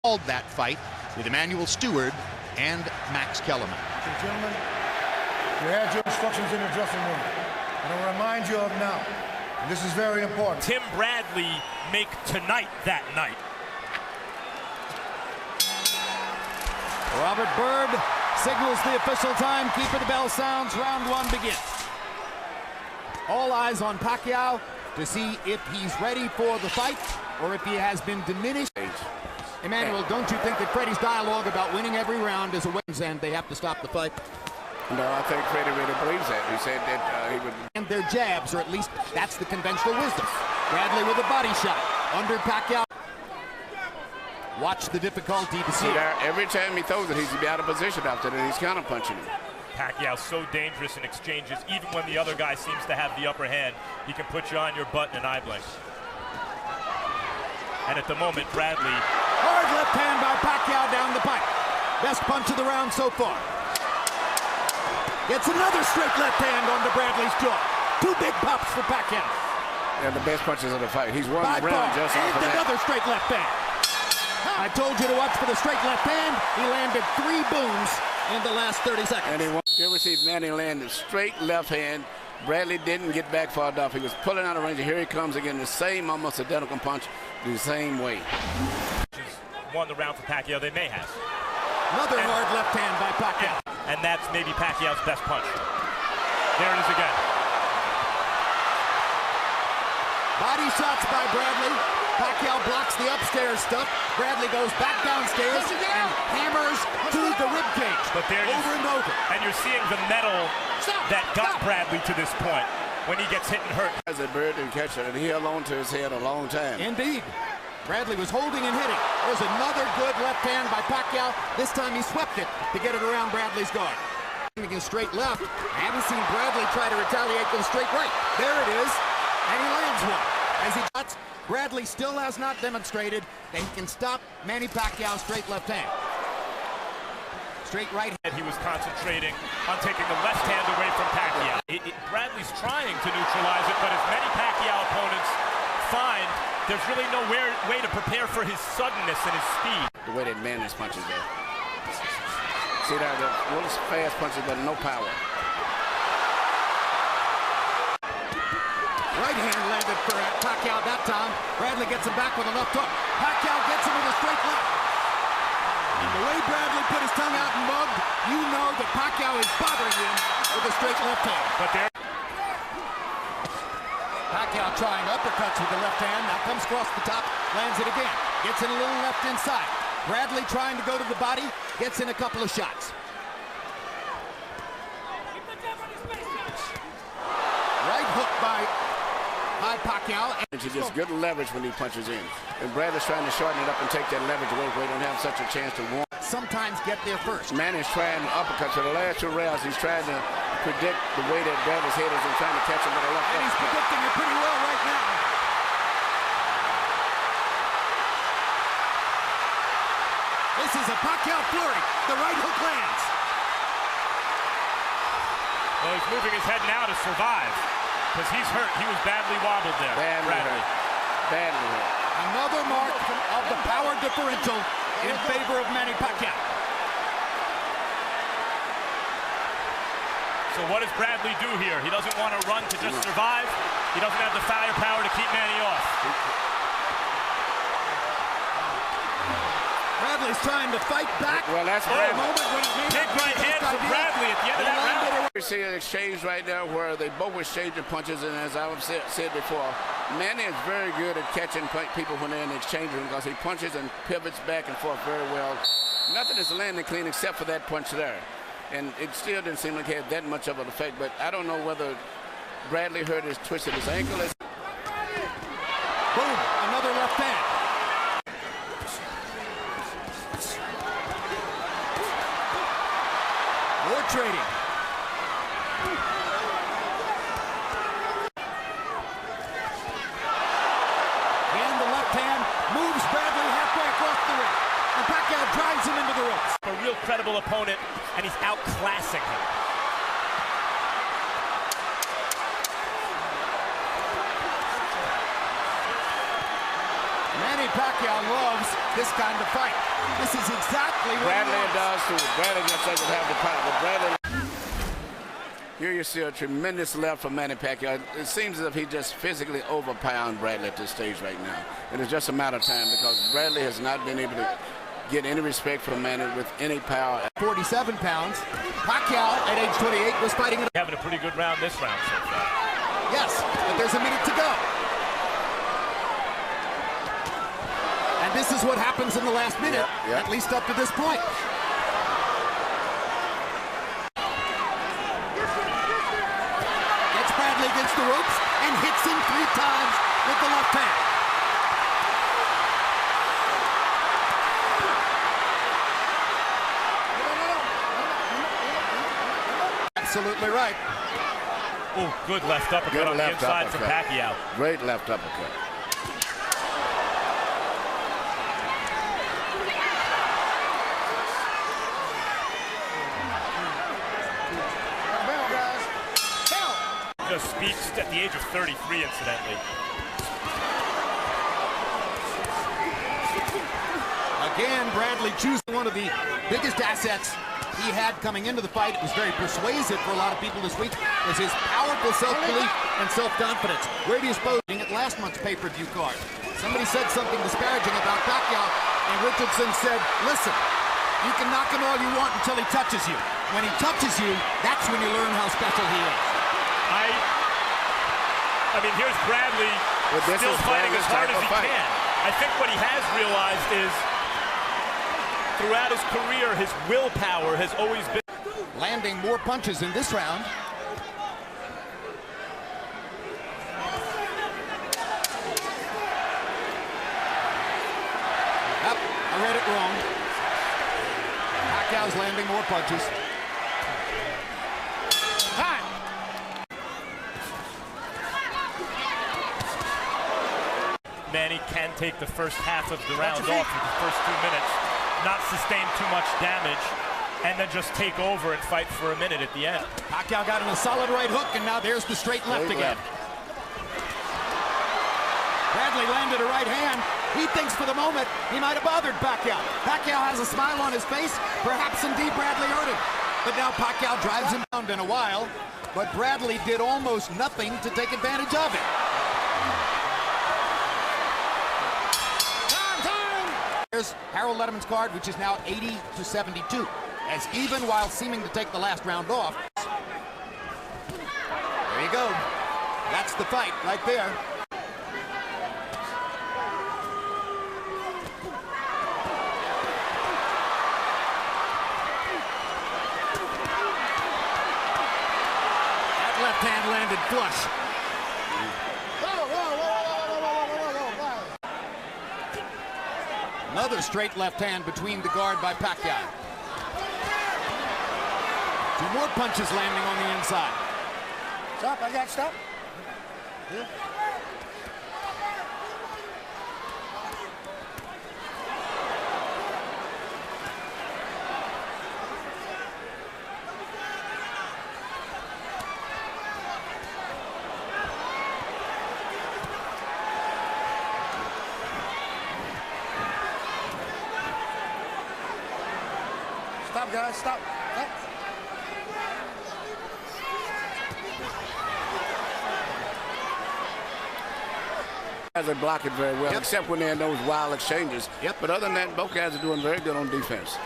called that fight with Emmanuel Stewart and Max Kellerman. Okay, gentlemen, you had your instructions in the dressing room. And I'll remind you of now, and this is very important. Tim Bradley make tonight that night. Robert Byrd signals the official time. Keeper the bell sounds. Round one begins. All eyes on Pacquiao to see if he's ready for the fight or if he has been diminished. Emmanuel, don't you think that Freddie's dialogue about winning every round is a win and they have to stop the fight? No, I think Freddie really believes that. He said that he would... And their jabs, or at least that's the conventional wisdom. Bradley with a body shot under Pacquiao. Watch the difficulty to see. Every time he throws it, he's out of position after that. He's counter punching him. Pacquiao so dangerous in exchanges. Even when the other guy seems to have the upper hand, he can put you on your butt in an eye blink. And at the moment, Bradley... Hard left hand by Pacquiao down the pipe. Best punch of the round so far. Gets another straight left hand onto Bradley's jaw. Two big pops for Pacquiao. And the best punches of the fight. He's won the round just off of that. Another straight left hand. I told you to watch for the straight left hand. He landed 3 booms in the last 30 seconds. And you ever see Manny land a straight left hand? Bradley didn't get back far enough. He was pulling out of range. Here he comes again, the same almost identical punch, the same way. Won the round for Pacquiao. They may have. Another hard left hand by Pacquiao. And that's maybe Pacquiao's best punch. There it is again. Body shots by Bradley. Pacquiao blocks the upstairs stuff. Bradley goes back downstairs and hammers to the ribcage. But there over and over. And you're seeing the metal that got Bradley to this point when he gets hit and hurt. As a bird and catcher, and he held on to his head a long time. Indeed. Bradley was holding and hitting. There's another good left hand by Pacquiao. This time he swept it to get it around Bradley's guard. Against straight left. I haven't seen Bradley try to retaliate with a straight right. There it is. And he lands one. As he shots, Bradley still has not demonstrated that he can stop Manny Pacquiao's straight left hand. Straight right hand. He was concentrating on taking the left hand away from Pacquiao. Bradley's trying to neutralize it, but as many Pacquiao opponents find, there's really no way to prepare for his suddenness and his speed. The way that Manny's punches there. See there, the little fast punches, but no power. Right hand landed for Pacquiao that time. Bradley gets him back with a left hook. Pacquiao gets him with a straight left. And the way Bradley put his tongue out and mugged, you know that Pacquiao is bothering him with a straight left hand. But there. Pacquiao trying uppercuts with the left hand. Now comes across the top, lands it again. Gets in a little left inside. Bradley trying to go to the body, gets in a couple of shots. Right hook by Pacquiao. And she gets good leverage when he punches in. And Bradley's trying to shorten it up and take that leverage away where he don't have such a chance to win. Sometimes get there first. Manny's trying uppercuts. For the last 2 rounds, he's trying to predict the way that Bradley's head is and trying to catch him with a left hook. And he's predicting it pretty well right now. This is a Pacquiao flurry. The right hook lands. Well, he's moving his head now to survive because he's hurt. He was badly wobbled there. Badly hurt. Badly hurt. Another mark of the power differential in favor of Manny Pacquiao. So what does Bradley do here? He doesn't want to run to just survive. He doesn't have the firepower to keep Manny off. Bradley's trying to fight back. Well, that's Big right hand from Bradley at the end of that round. We see an exchange right now where they both exchanging punches, and as I've said before, Manny is very good at catching people when they're in the exchange room because he punches and pivots back and forth very well. Nothing is landing clean except for that punch there. And it still didn't seem like it had that much of an effect, but I don't know whether Bradley hurt his twisted his ankle. Boom, another left hand. More trading. And the left hand moves Bradley halfway across the ring. And Pacquiao drives him into the ropes. A real credible opponent, and he's outclassing him. Manny Manny Pacquiao loves this kind of fight. This is exactly what Bradley he does wants. too. Bradley just doesn't have the power. But Bradley. Here you see a tremendous left from Manny Pacquiao. It seems as if he's just physically overpowering Bradley at this stage right now. And it's just a matter of time because Bradley has not been able to get any respect from Manny with any power. 47 pounds. Pacquiao at age 28 was fighting it. Having a pretty good round this round so far. Yes, but there's a minute to go. And this is what happens in the last minute, at least up to this point. Gets Bradley against the ropes and hits him 3 times with the left hand. Absolutely right. Oh, good left uppercut on the inside from Pacquiao. Great left uppercut. Just speaks at the age of 33, incidentally. Again, Bradley choosing one of the biggest assets he had coming into the fight. It was very persuasive for a lot of people this week, was his powerful self-belief and self-confidence. Where do you suppose at last month's pay-per-view card? Somebody said something disparaging about Pacquiao, and Richardson said, listen, you can knock him all you want until he touches you. When he touches you, that's when you learn how special he is. I mean, here's Bradley still fighting as hard as he can. I think what he has realized is throughout his career, his willpower has always been landing more punches in this round. Yep, I read it wrong. Pacquiao's landing more punches. Time. Manny can take the first half of the round off with the first 2 minutes, not sustain too much damage, and then just take over and fight for a minute at the end. Pacquiao got in a solid right hook, and now there's the straight left again. Bradley landed a right hand. He thinks for the moment he might have bothered Pacquiao. Pacquiao has a smile on his face. Perhaps indeed Bradley hurt him. But now Pacquiao drives him down in a while, but Bradley did almost nothing to take advantage of it. Here's Harold Letterman's card, which is now 80-72, as even while seeming to take the last round off. There you go. That's the fight right there. That left hand landed flush. Another straight left hand between the guard by Pacquiao. 2 more punches landing on the inside. Stop, I got stop. Yeah. Stop, guys, stop. Stop. Guys are blocking very well, except when they're in those wild exchanges. But other than that, both guys are doing very good on defense.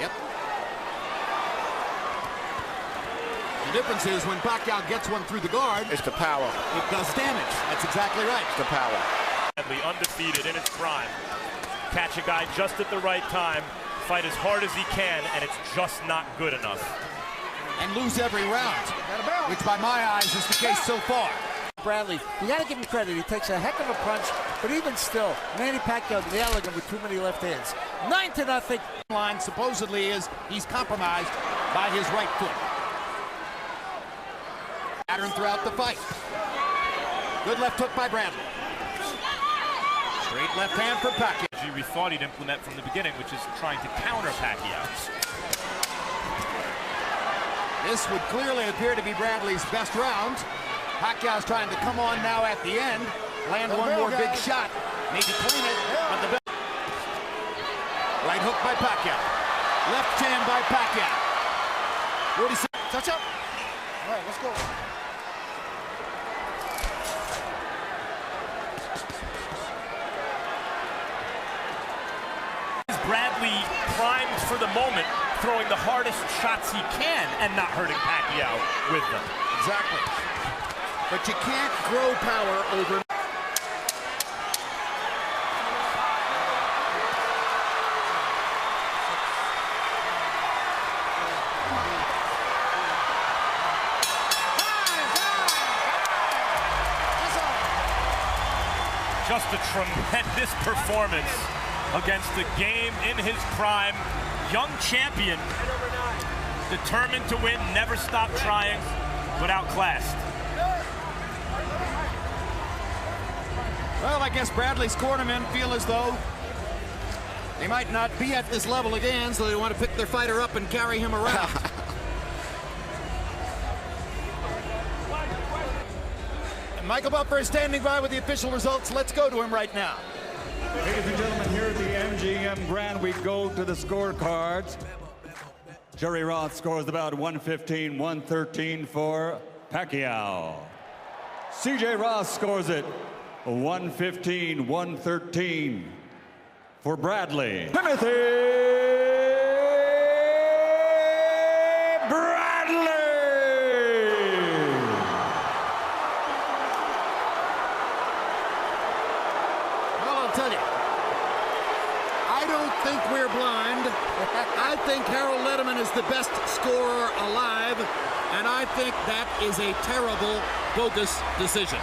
The difference is when Pacquiao gets one through the guard, it's the power. It does damage. That's exactly right. It's the power. Undefeated in its prime. Catch a guy just at the right time, fight as hard as he can, and it's just not good enough. And lose every round, which by my eyes is the case so far. Bradley, you got to give him credit. He takes a heck of a punch, but even still, Manny Pacquiao nailing him with too many left hands. 9-0. Line supposedly is he's compromised by his right foot. Pattern throughout the fight. Good left hook by Bradley. Straight left hand for Pacquiao. We thought he'd implement from the beginning, which is trying to counter Pacquiao. This would clearly appear to be Bradley's best round. Pacquiao's trying to come on now at the end, land one more big shot, maybe clean it, but the Right hook by Pacquiao. Left hand by Pacquiao. 46. Touch up. All right, let's go. Bradley primed for the moment, throwing the hardest shots he can and not hurting Pacquiao with them. Exactly. But you can't grow power over. Just a tremendous performance against the game in his prime. Young champion, determined to win, never stopped trying, but outclassed. Well, I guess Bradley's cornermen feel as though they might not be at this level again, so they want to pick their fighter up and carry him around. Michael Buffer is standing by with the official results. Let's go to him right now. Ladies and gentlemen, here at the MGM Grand, we go to the scorecards. Jerry Roth scores about 115-113 for Pacquiao. CJ Ross scores it 115-113 for Bradley. Timothy Bradley! I'll tell you, I don't think we're blind. I think Harold Letterman is the best scorer alive, and I think that is a terrible, bogus decision.